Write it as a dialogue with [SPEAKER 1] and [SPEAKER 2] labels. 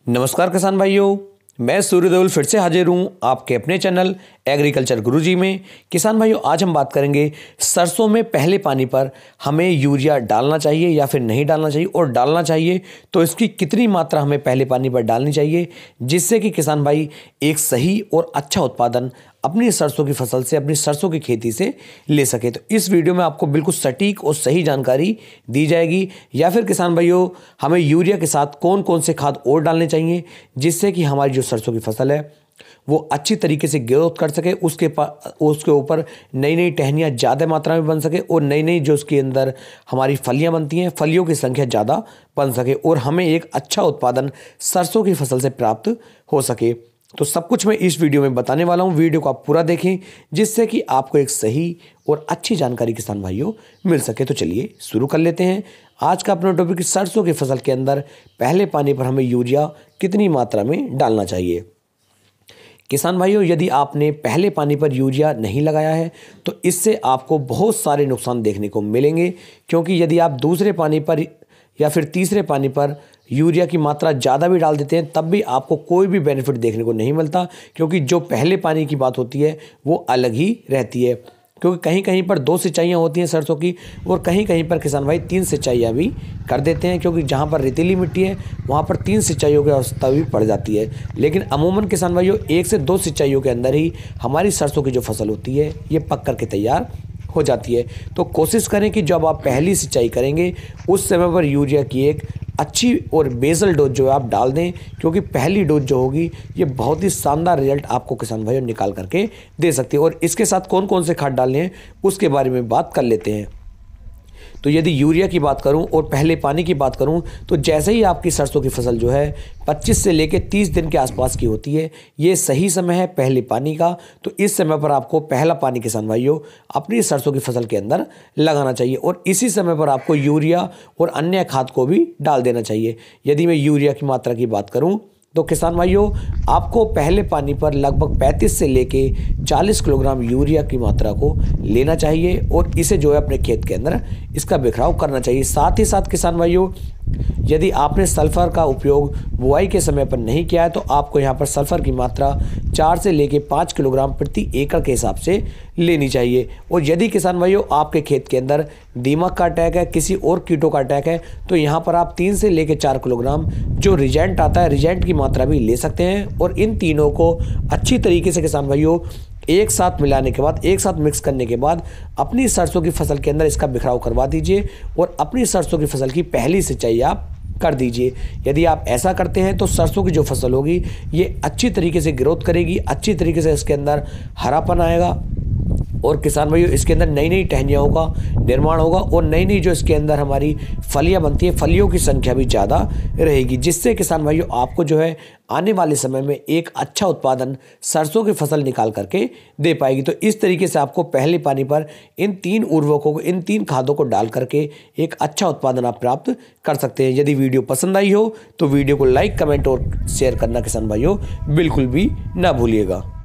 [SPEAKER 1] नमस्कार किसान भाइयों, मैं सूर्यदेवल फिर से हाजिर हूँ आपके अपने चैनल एग्रीकल्चर गुरुजी में। किसान भाइयों, आज हम बात करेंगे सरसों में पहले पानी पर हमें यूरिया डालना चाहिए या फिर नहीं डालना चाहिए, और डालना चाहिए तो इसकी कितनी मात्रा हमें पहले पानी पर डालनी चाहिए, जिससे कि किसान भाई एक सही और अच्छा उत्पादन अपनी सरसों की फसल से, अपनी सरसों की खेती से ले सके। तो इस वीडियो में आपको बिल्कुल सटीक और सही जानकारी दी जाएगी। या फिर किसान भाइयों, हमें यूरिया के साथ कौन कौन से खाद और डालने चाहिए, जिससे कि हमारी जो सरसों की फसल है वो अच्छी तरीके से ग्रोथ कर सके, उसके ऊपर नई नई टहनियाँ ज़्यादा मात्रा में बन सके, और नई नई जो उसके अंदर हमारी फलियाँ बनती हैं, फलियों की संख्या ज़्यादा बन सके, और हमें एक अच्छा उत्पादन सरसों की फसल से प्राप्त हो सके। तो सब कुछ मैं इस वीडियो में बताने वाला हूं। वीडियो को आप पूरा देखें, जिससे कि आपको एक सही और अच्छी जानकारी किसान भाइयों मिल सके। तो चलिए शुरू कर लेते हैं आज का अपना टॉपिक, सरसों की फसल के अंदर पहले पानी पर हमें यूरिया कितनी मात्रा में डालना चाहिए। किसान भाइयों, यदि आपने पहले पानी पर यूरिया नहीं लगाया है तो इससे आपको बहुत सारे नुकसान देखने को मिलेंगे, क्योंकि यदि आप दूसरे पानी पर या फिर तीसरे पानी पर यूरिया की मात्रा ज़्यादा भी डाल देते हैं, तब भी आपको कोई भी बेनिफिट देखने को नहीं मिलता, क्योंकि जो पहले पानी की बात होती है वो अलग ही रहती है। क्योंकि कहीं कहीं पर 2 सिंचाइयाँ होती हैं सरसों की, और कहीं कहीं पर किसान भाई 3 सिंचाइयाँ भी कर देते हैं, क्योंकि जहाँ पर रेतीली मिट्टी है वहाँ पर 3 सिंचाइयों की आवश्यकता भी पड़ जाती है। लेकिन अमूमन किसान भाइयों 1 से 2 सिंचाइयों के अंदर ही हमारी सरसों की जो फसल होती है ये पक करके तैयार हो जाती है। तो कोशिश करें कि जब आप पहली सिंचाई करेंगे उस समय पर यूरिया की एक अच्छी और बेसल डोज जो है आप डाल दें, क्योंकि पहली डोज जो होगी ये बहुत ही शानदार रिजल्ट आपको किसान भाइयों निकाल करके दे सकती है। और इसके साथ कौन कौन से खाद डालने हैं उसके बारे में बात कर लेते हैं। तो यदि यूरिया की बात करूं और पहले पानी की बात करूं, तो जैसे ही आपकी सरसों की फसल जो है 25 से लेकर 30 दिन के आसपास की होती है, ये सही समय है पहले पानी का। तो इस समय पर आपको पहला पानी किसान भाइयों अपनी सरसों की फसल के अंदर लगाना चाहिए, और इसी समय पर आपको यूरिया और अन्य खाद को भी डाल देना चाहिए। यदि मैं यूरिया की मात्रा की बात करूँ तो किसान भाइयों, आपको पहले पानी पर लगभग 35 से लेके 40 किलोग्राम यूरिया की मात्रा को लेना चाहिए, और इसे जो है अपने खेत के अंदर इसका बिखराव करना चाहिए। साथ ही साथ किसान भाइयों, यदि आपने सल्फर का उपयोग बुआई के समय पर नहीं किया है तो आपको यहाँ पर सल्फर की मात्रा 4 से लेके 5 किलोग्राम प्रति एकड़ के हिसाब से लेनी चाहिए। और यदि किसान भाइयों आपके खेत के अंदर दीमक का अटैक है, किसी और कीटों का अटैक है, तो यहाँ पर आप 3 से लेके 4 किलोग्राम जो रिजेंट आता है, रिजेंट की मात्रा भी ले सकते हैं। और इन तीनों को अच्छी तरीके से किसान भाइयों एक साथ मिलाने के बाद, एक साथ मिक्स करने के बाद अपनी सरसों की फसल के अंदर इसका बिखराव करवा दीजिए, और अपनी सरसों की फसल की पहली सिंचाई आप कर दीजिए। यदि आप ऐसा करते हैं तो सरसों की जो फसल होगी ये अच्छी तरीके से ग्रोथ करेगी, अच्छी तरीके से इसके अंदर हरापन आएगा, और किसान भाइयों इसके अंदर नई नई टहनियों का निर्माण होगा, और नई नई जो इसके अंदर हमारी फलियां बनती है, फलियों की संख्या भी ज़्यादा रहेगी, जिससे किसान भाइयों आपको जो है आने वाले समय में एक अच्छा उत्पादन सरसों की फसल निकाल करके दे पाएगी। तो इस तरीके से आपको पहले पानी पर इन 3 उर्वरकों को, इन 3 खादों को डाल करके एक अच्छा उत्पादन आप प्राप्त कर सकते हैं। यदि वीडियो पसंद आई हो तो वीडियो को लाइक, कमेंट और शेयर करना किसान भाइयों बिल्कुल भी ना भूलिएगा।